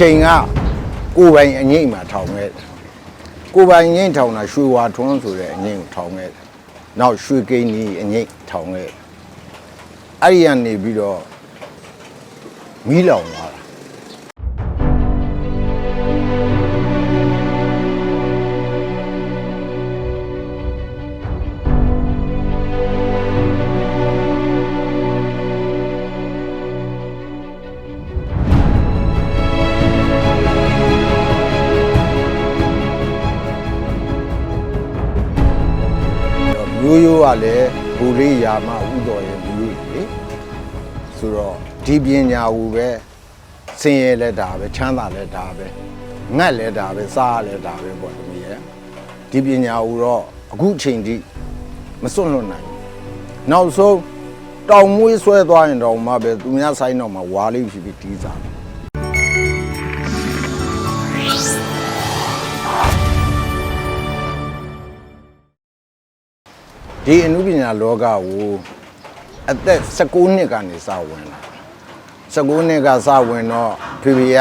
ချိန်ကကိုယ်ပိုင်အငိမ့်မှာထောင်ခဲ့တယ်ကိုယ်ပိုင်ငိမ့်ထောင်တာရွှေဝါထွန်းဆိုတဲ့အငိမ့်ကိုထောင်ခဲ့တယ်နောက်ရွှေကိန်းကြီးအငိမ့်ထောင်ခဲ့တယ်အဲ့ဒီကနေပြီးတော့မီးလောင်သွားတာမျိုးရိုးကလည်းဘူလေးရာမဥတော်ရဲ့မျိုးလေဆိုတော့ဒီပညာကိုပဲဆင်းရဲလဲတာပဲချမ်းသာလဲတာပဲငတ်လဲတာပဲစားလဲတာပဲပေါ့ဒီရဲ့ဒီပညာကိုတော့အခုချိန်ထိမစွန့်လွတ်နိုင်ဘူးနောက်ဆုံးတောင်မွေးဆွဲသွားရင်တော့မှပဲသူများဆိုင်တော့မှဝါလေးဖြစ်ပြီးတီးစားဒီအနုပညာလောကကိုအသက်16နှစ်ကနေစဝင်လာ16နှစ်ကစဝင်တော့ဖေဖေက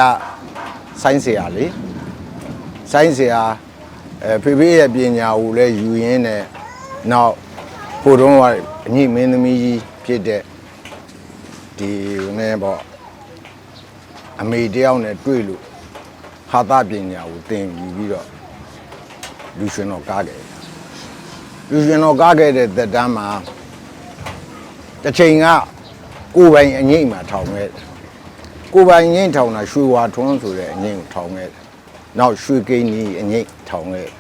ဆိုင်းဆရာလေဆိုင်းဆရာဖေဖေရဲ့ပညာကိုလည်းယူရင်းနဲ့နောက်ဖို့တော့အညီမင်းသမီးကြီးဖြစ်တဲ့ဒီနဲ့ပေါ့အမေတယောက်နဲ့တွေ့လို့ဟာသပညာကိုသင်ယူပြီးတော့လူရှင်တော်ကားခဲ့လူရှင်တော်ကားခဲ့တဲ့သက်တမ်းမှာတစ်ချိန်ကကိုယ်ပိုင်အငိမ့်မှာထောင်ခဲ့တယ်ကိုယ်ပိုင်ငိမ့်ထောင်တာရွှေဝါထွန်းဆိုတဲ့အငိမ့်ကိုထောင်ခဲ့တယ်နောက်ရွှေကိန်းကြီးအငိမ့်ထောင်ခဲ့တယ်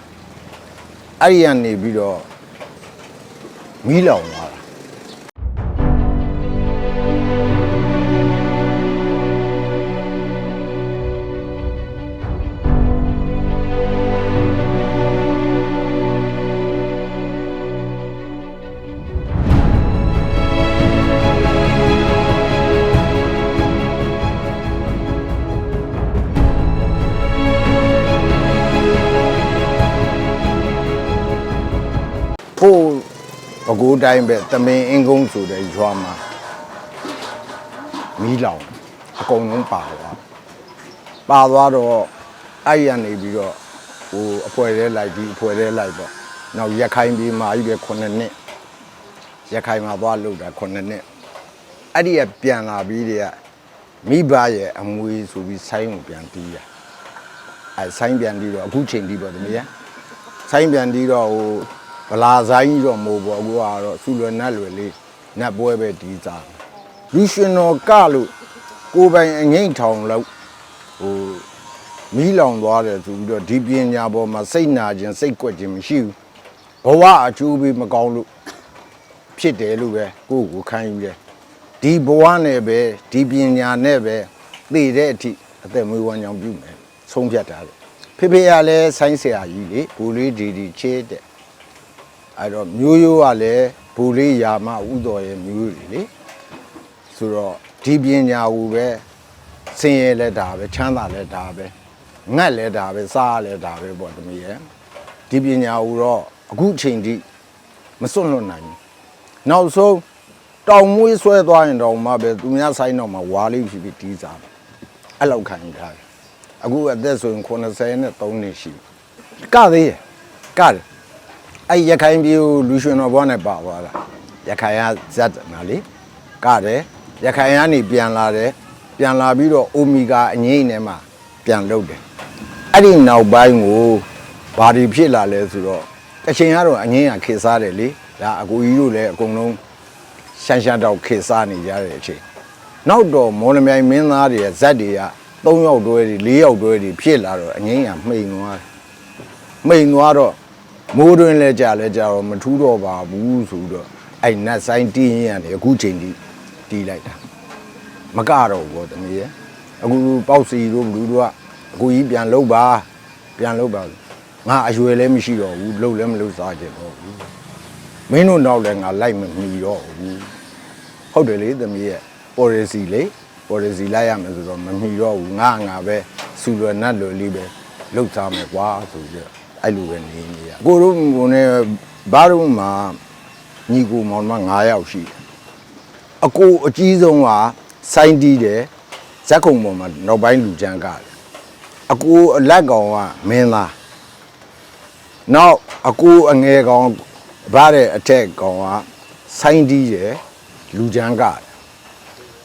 အဲ့ဒီကနေပြီးတော့မီးလောင်သွားတာဖို့ပဲခူးတိုင်းပဲသမင်အင်းကုန်းဆိုတဲ့ရွာမှာမီးလောင်အကုန်လုံးပါသွားတော့အဲ့ရနေပြီးတော့ဟိုအဖွဲထဲလိုက်ပြီးအဖွဲထဲလိုက်ပေါ့နောက်ရက်ခိုင်းပြီးမှကြီးပဲ9နှစ်ရက်ခိုင်းမှာသွားလို့တာ9နှစ်အဲ့ဒီကပြန်လာပြီးတည်းကမိဘရဲ့အမွေဆိုပြီးဆိုင်းကိုပြန်တီးရအဲ့ဆိုင်းပြန်ပြီးတော့အခုချိန်တီးပေါ့တမီးရဆိုင်းပြန်တီးတော့ဟိုဗလာဆိုင်ကြီးတော့မို့ပေါ့အခုကတော့ဆူလွယ်နတ်လွယ်လေးနတ်ပွဲပဲတီးစားလူရှင်တော်ကလို့ကိုယ်ပိုင်အငိမ့်ထောင်လို့ဟိုမီးလောင်သွားတယ်ဆိုပြီးတော့ဒီပညာပေါ်မှာစိတ်နာခြင်းစိတ်ကွက်ခြင်းမရှိဘူးဘဝအကျိုးပေးမကောင်းလို့ဖြစ်တယ်လို့ပဲကိုယ့်ကိုခံယူတယ်ဒီဘဝနဲ့ပဲဒီပညာနဲ့ပဲသိတဲ့အထိအသက်မွေးဝမ်းကြောင်းပြုမယ်ဆုံးဖြတ်တာလေဖေဖေကလည်းဆိုင်းဆရာကြီးလေဘူလေးဒီချေးတဲ့အဲ့တော့မျိုးရိုးကလည်းဘူလေးရာမဥတော်ရဲ့မျိုးလေဆိုတော့ဒီပညာကိုပဲဆင်းရဲလဲတာပဲချမ်းသာလဲတာပဲငတ်လဲတာပဲစားလဲတာပဲပေါ့တမီးရဲ့ဒီပညာကိုတော့အခုချိန်ထိမစွန့်လွတ်နိုင်ဘူးနောက်ဆုံးတောင်မွေးဆွဲသွားရင်တော့မှပဲသူများဆိုင်တော့မှဝါလေးဖြစ်ပြီးတီးစားအဲ့လောက်ခံယူထားတယ်အခုအသက်ဆိုရင်83နှစ်ရှိကသေးရကတယ်အဲ့ရခိုင်ပြည်လူရှင်တော်ဘောနဲ့ပါသွားတာရခိုင်ကဇက်နာလေကတယ်ရခိုင်ကနေပြန်လာတယ်ပြန်လာပြီးတော့အိုမီဂါအငိမ့်ထဲမှာပြန်လုပ်တယ်အဲ့ဒီနောက်ပိုင်းကိုဘာတွေဖြစ်လာလဲဆိုတော့အချိန်ကတော့အငိမ့်ကခေစားတယ်လေဒါအကူကြီးတို့လည်းအကုန်လုံးရှမ်းတော့ခေစားနေကြတဲ့အချိန်နောက်တော့မော်လမြိုင်မင်းသားတွေရဲ့ဇက်တွေက3ယောက်တွဲတွေ4ယောက်တွဲတွေဖြစ်လာတော့အငိမ့်ကမှိန်သွားတော့မိုးတွင်လဲကြတော့မထူးတော့ပါဘူးဆိုတော့အဲ့နတ်ဆိုင်တီးရင်ရတယ်အခုချိန်ထိတီးလိုက်တာမကတော့ဘောတမီးရဲ့အခုပေါက်စီတို့ဘလူးတို့ကအခုကြီးပြန်လုပ်ပါငါအရွယ်လည်းမရှိတော့ဘူးလှုပ်လည်းမလှုပ်စားကြတော့ဘူးမင်းတို့နောက်လည်းငါလိုက်မမီတော့ဘူးဟုတ်တယ်လေတမီးရဲ့ policy လိုက်ရမယ်ဆိုတော့မမီတော့ဘူးငါပဲစူလွယ်နတ်လွယ်လေးပဲလှုပ်စားမယ်ကွာဆိုပြီးအဲ့လိုပဲနေရကိုတို့ကိုနဲ့ဘာလို့မှညီကိုမောင်မ9ယောက်ရှိတယ်အကိုအကြီးဆုံးကစိုင်းတီးတယ်ဇက်ခုံပေါ်မှာနောက်ပိုင်းလူချမ်းကတယ် အကူအလက်ကောင်ကမင်းသားနောက်အကူအငယ်ကောင်ဗါတဲ့အထက်ကောင်ကဆိုင်းတီးရယ်လူချမ်းက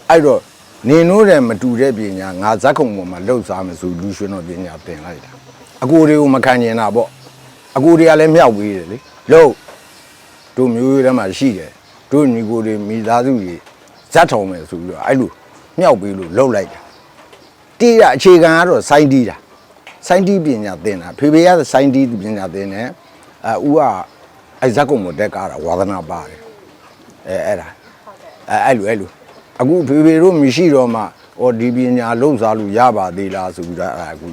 အဲ့တော့နင်တို့တဲ့မတူတဲ့ပညာငါဇက်ခုံပေါ်မှာလှုပ်စားမယ်ဆိုလူရွှေတော့ပညာသင်လိုက်တာအကူတွေကိုမခံကျင်တာပေါ့အကူတွေကလည်းမြောက်ပေးတယ်လေလှုပ်တို့မျိုးရိုးထဲမှာရှိတယ်တို့ညီကိုတွေမိသားစုတွေဇက်ထုံမယ်ဆိုပြီးတော့အဲ့လိုမြောက်ပေးလို့လှုပ်လိုက်တာတီးရအခြေခံကတော့ဆိုင်းတီးတာဆိုင်းတီးပညာသင်တာဖေဖေကဆိုင်းတီးပညာသင်တယ်ဦးကအဲ့ဇက်ကုံမတက်ကားတာဝါသနာပါတယ်အဲ့ဒါအဲ့လိုအခုဖေဖေတို့မရှိတော့မှဟောဒီပညာလုံးစားလို့ရပါသေးလားဆိုပြီးတော့အဲ့အခု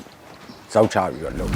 စောက်ချပြီးတော့လုပ်